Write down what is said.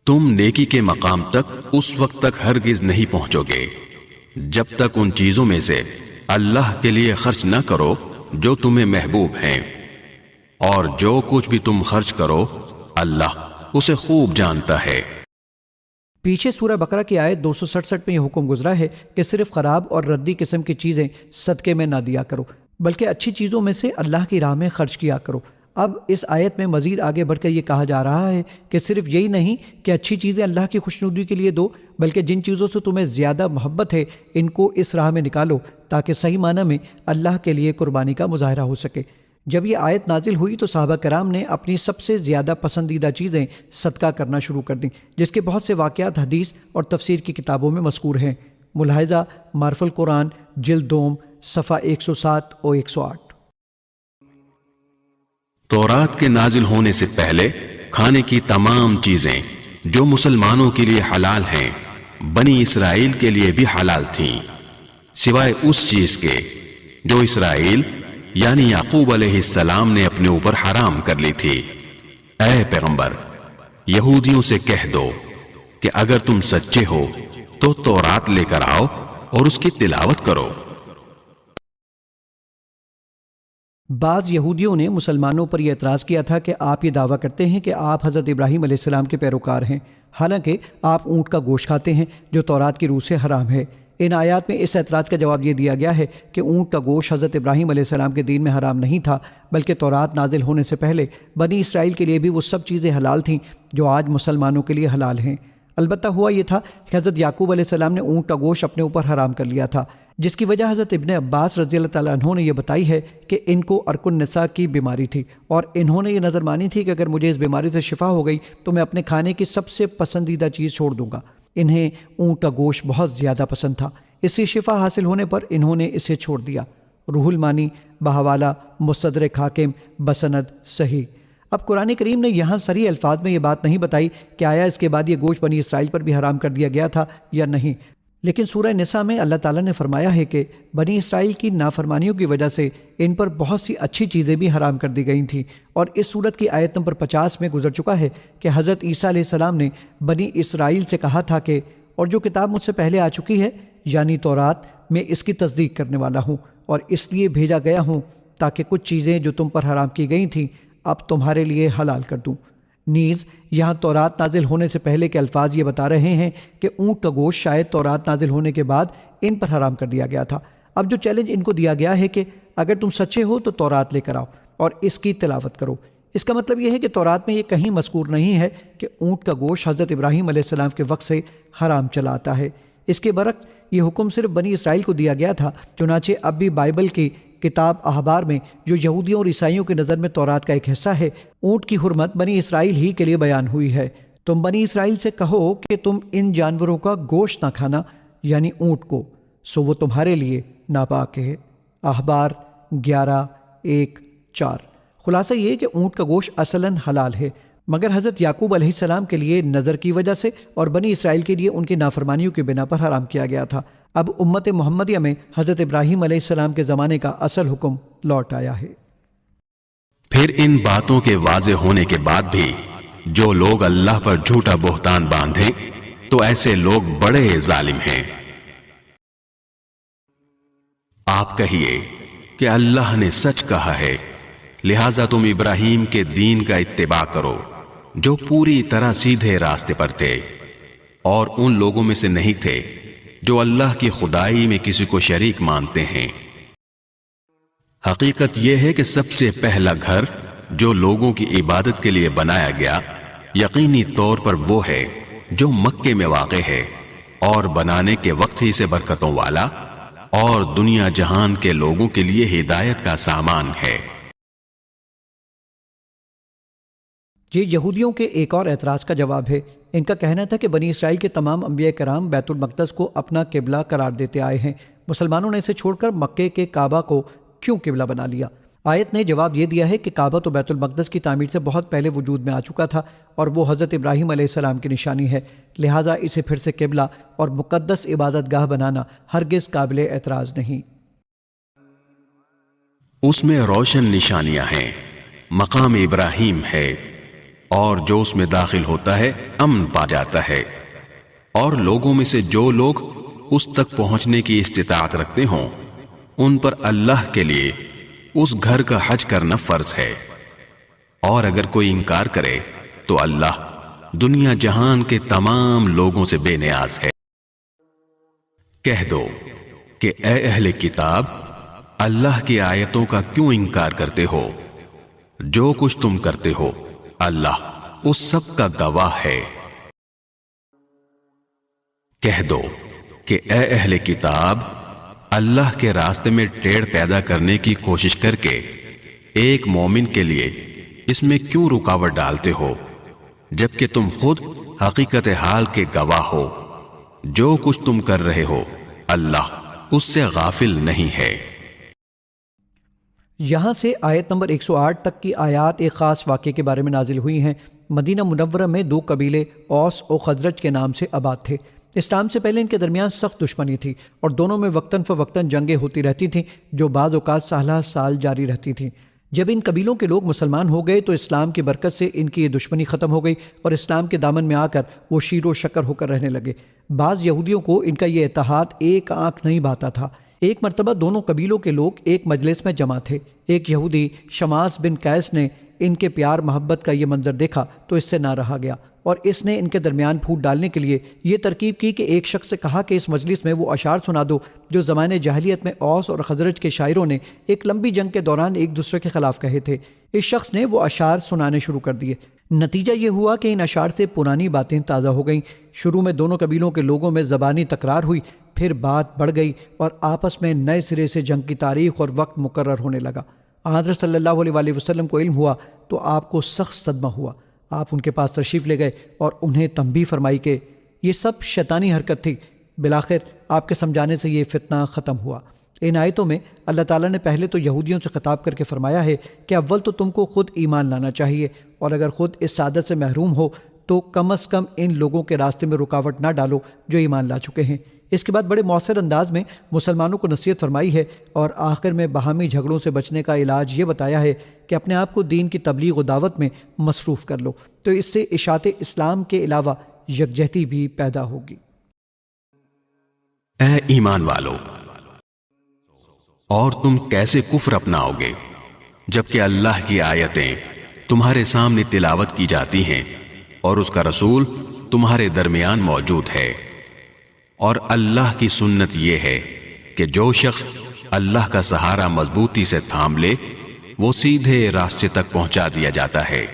تم نیکی کے مقام تک اس وقت تک ہرگز نہیں پہنچو گے جب تک ان چیزوں میں سے اللہ کے لیے خرچ نہ کرو جو تمہیں محبوب ہیں، اور جو کچھ بھی تم خرچ کرو اللہ اسے خوب جانتا ہے۔ پیچھے سورہ بقرہ کی آیت 267 میں یہ حکم گزرا ہے کہ صرف خراب اور ردی قسم کی چیزیں صدقے میں نہ دیا کرو، بلکہ اچھی چیزوں میں سے اللہ کی راہ میں خرچ کیا کرو۔ اب اس آیت میں مزید آگے بڑھ کر یہ کہا جا رہا ہے کہ صرف یہی نہیں کہ اچھی چیزیں اللہ کی خوشنودی کے لیے دو، بلکہ جن چیزوں سے تمہیں زیادہ محبت ہے ان کو اس راہ میں نکالو تاکہ صحیح معنی میں اللہ کے لیے قربانی کا مظاہرہ ہو سکے۔ جب یہ آیت نازل ہوئی تو صحابہ کرام نے اپنی سب سے زیادہ پسندیدہ چیزیں صدقہ کرنا شروع کر دیں، جس کے بہت سے واقعات حدیث اور تفسیر کی کتابوں میں مذکور ہیں۔ ملاحظہ معرف القرآن جلد 2 صفحہ 107 اور 108۔ تورات کے نازل ہونے سے پہلے کھانے کی تمام چیزیں جو مسلمانوں کے لیے حلال ہیں بنی اسرائیل کے لیے بھی حلال تھیں، سوائے اس چیز کے جو اسرائیل یعنی یعقوب علیہ السلام نے اپنے اوپر حرام کر لی تھی۔ اے پیغمبر، یہودیوں سے کہہ دو کہ اگر تم سچے ہو تو تورات لے کر آؤ اور اس کی تلاوت کرو۔ بعض یہودیوں نے مسلمانوں پر یہ اعتراض کیا تھا کہ آپ یہ دعویٰ کرتے ہیں کہ آپ حضرت ابراہیم علیہ السلام کے پیروکار ہیں، حالانکہ آپ اونٹ کا گوشت کھاتے ہیں جو تورات کی روح سے حرام ہے۔ ان آیات میں اس اعتراض کا جواب یہ دیا گیا ہے کہ اونٹ کا گوشت حضرت ابراہیم علیہ السلام کے دین میں حرام نہیں تھا، بلکہ تورات نازل ہونے سے پہلے بنی اسرائیل کے لیے بھی وہ سب چیزیں حلال تھیں جو آج مسلمانوں کے لیے حلال ہیں۔ البتہ ہوا یہ تھا کہ حضرت یعقوب علیہ السلام نے اونٹ کا گوشت اپنے اوپر حرام کر لیا تھا، جس کی وجہ حضرت ابن عباس رضی اللہ تعالیٰ عنہ نے یہ بتائی ہے کہ ان کو عرق النساء کی بیماری تھی، اور انہوں نے یہ نظر مانی تھی کہ اگر مجھے اس بیماری سے شفا ہو گئی تو میں اپنے کھانے کی سب سے پسندیدہ چیز چھوڑ دوں گا۔ انہیں اونٹ کا گوشت بہت زیادہ پسند تھا، اس سے شفا حاصل ہونے پر انہوں نے اسے چھوڑ دیا۔ روح المانی بحوالہ مستدرک حاکم بسند صحیح۔ اب قرآن کریم نے یہاں صریح الفاظ میں یہ بات نہیں بتائی کہ آیا اس کے بعد یہ گوشت بنی اسرائیل پر بھی حرام کر دیا گیا تھا یا نہیں، لیکن سورہ نساء میں اللہ تعالیٰ نے فرمایا ہے کہ بنی اسرائیل کی نافرمانیوں کی وجہ سے ان پر بہت سی اچھی چیزیں بھی حرام کر دی گئی تھیں، اور اس سورت کی آیت نمبر 50 میں گزر چکا ہے کہ حضرت عیسیٰ علیہ السلام نے بنی اسرائیل سے کہا تھا کہ اور جو کتاب مجھ سے پہلے آ چکی ہے یعنی تورات، میں اس کی تصدیق کرنے والا ہوں، اور اس لیے بھیجا گیا ہوں تاکہ کچھ چیزیں جو تم پر حرام کی گئی تھیں اب تمہارے لیے حلال کر دوں۔ نیز یہاں تورات نازل ہونے سے پہلے کے الفاظ یہ بتا رہے ہیں کہ اونٹ کا گوشت شاید تورات نازل ہونے کے بعد ان پر حرام کر دیا گیا تھا۔ اب جو چیلنج ان کو دیا گیا ہے کہ اگر تم سچے ہو تو تورات لے کر آؤ اور اس کی تلاوت کرو، اس کا مطلب یہ ہے کہ تورات میں یہ کہیں مذکور نہیں ہے کہ اونٹ کا گوشت حضرت ابراہیم علیہ السلام کے وقت سے حرام چلا آتا ہے۔ اس کے برعکس یہ حکم صرف بنی اسرائیل کو دیا گیا تھا، چنانچہ اب بھی بائبل کی کتاب احبار میں جو یہودیوں اور عیسائیوں کی نظر میں تورات کا ایک حصہ ہے، اونٹ کی حرمت بنی اسرائیل ہی کے لیے بیان ہوئی ہے۔ تم بنی اسرائیل سے کہو کہ تم ان جانوروں کا گوشت نہ کھانا یعنی اونٹ کو، سو وہ تمہارے لیے ناپاک ہے۔ احبار 11:1-4۔ خلاصہ یہ کہ اونٹ کا گوشت اصلاً حلال ہے، مگر حضرت یعقوب علیہ السلام کے لیے نظر کی وجہ سے اور بنی اسرائیل کے لیے ان کی نافرمانیوں کی بنا پر حرام کیا گیا تھا۔ اب امت محمدیہ میں حضرت ابراہیم علیہ السلام کے زمانے کا اصل حکم لوٹ آیا ہے۔ پھر ان باتوں کے واضح ہونے کے بعد بھی جو لوگ اللہ پر جھوٹا بہتان باندھیں تو ایسے لوگ بڑے ظالم ہیں۔ آپ کہیے کہ اللہ نے سچ کہا ہے، لہذا تم ابراہیم کے دین کا اتباع کرو جو پوری طرح سیدھے راستے پر تھے، اور ان لوگوں میں سے نہیں تھے جو اللہ کی خدائی میں کسی کو شریک مانتے ہیں۔ حقیقت یہ ہے کہ سب سے پہلا گھر جو لوگوں کی عبادت کے لیے بنایا گیا یقینی طور پر وہ ہے جو مکے میں واقع ہے، اور بنانے کے وقت ہی سے برکتوں والا اور دنیا جہان کے لوگوں کے لیے ہدایت کا سامان ہے۔ یہ یہودیوں کے ایک اور اعتراض کا جواب ہے۔ ان کا کہنا تھا کہ بنی اسرائیل کے تمام انبیاء کرام بیت المقدس کو اپنا قبلہ قرار دیتے آئے ہیں، مسلمانوں نے اسے چھوڑ کر مکے کے کعبہ کو کیوں قبلہ بنا لیا؟ آیت نے جواب یہ دیا ہے کہ کعبہ تو بیت المقدس کی تعمیر سے بہت پہلے وجود میں آ چکا تھا، اور وہ حضرت ابراہیم علیہ السلام کی نشانی ہے، لہٰذا اسے پھر سے قبلہ اور مقدس عبادت گاہ بنانا ہرگز قابل اعتراض نہیں۔ اس میں روشن نشانیاں ہیں، مقام ابراہیم ہے اور جو اس میں داخل ہوتا ہے امن پا جاتا ہے، اور لوگوں میں سے جو لوگ اس تک پہنچنے کی استطاعت رکھتے ہوں ان پر اللہ کے لیے اس گھر کا حج کرنا فرض ہے، اور اگر کوئی انکار کرے تو اللہ دنیا جہان کے تمام لوگوں سے بے نیاز ہے۔ کہہ دو کہ اے اہل کتاب، اللہ کی آیتوں کا کیوں انکار کرتے ہو؟ جو کچھ تم کرتے ہو اللہ اس سب کا گواہ ہے۔ کہہ دو کہ اے اہل کتاب، اللہ کے راستے میں ٹیڑھ پیدا کرنے کی کوشش کر کے ایک مومن کے لیے اس میں کیوں رکاوٹ ڈالتے ہو، جبکہ تم خود حقیقت حال کے گواہ ہو۔ جو کچھ تم کر رہے ہو اللہ اس سے غافل نہیں ہے۔ یہاں سے آیت نمبر 108 تک کی آیات ایک خاص واقعے کے بارے میں نازل ہوئی ہیں۔ مدینہ منورہ میں دو قبیلے اوس و خزرج کے نام سے آباد تھے۔ اسلام سے پہلے ان کے درمیان سخت دشمنی تھی اور دونوں میں وقتاً فوقتاً جنگیں ہوتی رہتی تھیں جو بعض اوقات سالہ سال جاری رہتی تھیں۔ جب ان قبیلوں کے لوگ مسلمان ہو گئے تو اسلام کی برکت سے ان کی یہ دشمنی ختم ہو گئی اور اسلام کے دامن میں آ کر وہ شیر و شکر ہو کر رہنے لگے۔ بعض یہودیوں کو ان کا یہ اتحاد ایک آنکھ نہیں بھاتا تھا۔ ایک مرتبہ دونوں قبیلوں کے لوگ ایک مجلس میں جمع تھے۔ ایک یہودی شماس بن قیس نے ان کے پیار محبت کا یہ منظر دیکھا تو اس سے نہ رہا گیا، اور اس نے ان کے درمیان پھوٹ ڈالنے کے لیے یہ ترکیب کی کہ ایک شخص سے کہا کہ اس مجلس میں وہ اشعار سنا دو جو زمانے جاہلیت میں اوس اور خزرج کے شاعروں نے ایک لمبی جنگ کے دوران ایک دوسرے کے خلاف کہے تھے۔ اس شخص نے وہ اشعار سنانے شروع کر دیے۔ نتیجہ یہ ہوا کہ ان اشعار سے پرانی باتیں تازہ ہو گئیں۔ شروع میں دونوں قبیلوں کے لوگوں میں زبانی تکرار ہوئی، پھر بات بڑھ گئی اور آپس میں نئے سرے سے جنگ کی تاریخ اور وقت مقرر ہونے لگا۔ حضرت صلی اللہ علیہ وآلہ وسلم کو علم ہوا تو آپ کو سخت صدمہ ہوا۔ آپ ان کے پاس تشریف لے گئے اور انہیں تنبیہ فرمائی کہ یہ سب شیطانی حرکت تھی۔ بالآخر آپ کے سمجھانے سے یہ فتنہ ختم ہوا۔ ان آیتوں میں اللہ تعالیٰ نے پہلے تو یہودیوں سے خطاب کر کے فرمایا ہے کہ اول تو تم کو خود ایمان لانا چاہیے، اور اگر خود اس سعادت سے محروم ہو تو کم از کم ان لوگوں کے راستے میں رکاوٹ نہ ڈالو جو ایمان لا چکے ہیں۔ اس کے بعد بڑے مؤثر انداز میں مسلمانوں کو نصیحت فرمائی ہے، اور آخر میں باہمی جھگڑوں سے بچنے کا علاج یہ بتایا ہے کہ اپنے آپ کو دین کی تبلیغ و دعوت میں مصروف کر لو، تو اس سے اشاعت اسلام کے علاوہ یکجہتی بھی پیدا ہوگی۔ اے ایمان والو، اور تم کیسے کفر اپناؤ گے جبکہ اللہ کی آیتیں تمہارے سامنے تلاوت کی جاتی ہیں اور اس کا رسول تمہارے درمیان موجود ہے؟ اور اللہ کی سنت یہ ہے کہ جو شخص اللہ کا سہارا مضبوطی سے تھام لے وہ سیدھے راستے تک پہنچا دیا جاتا ہے۔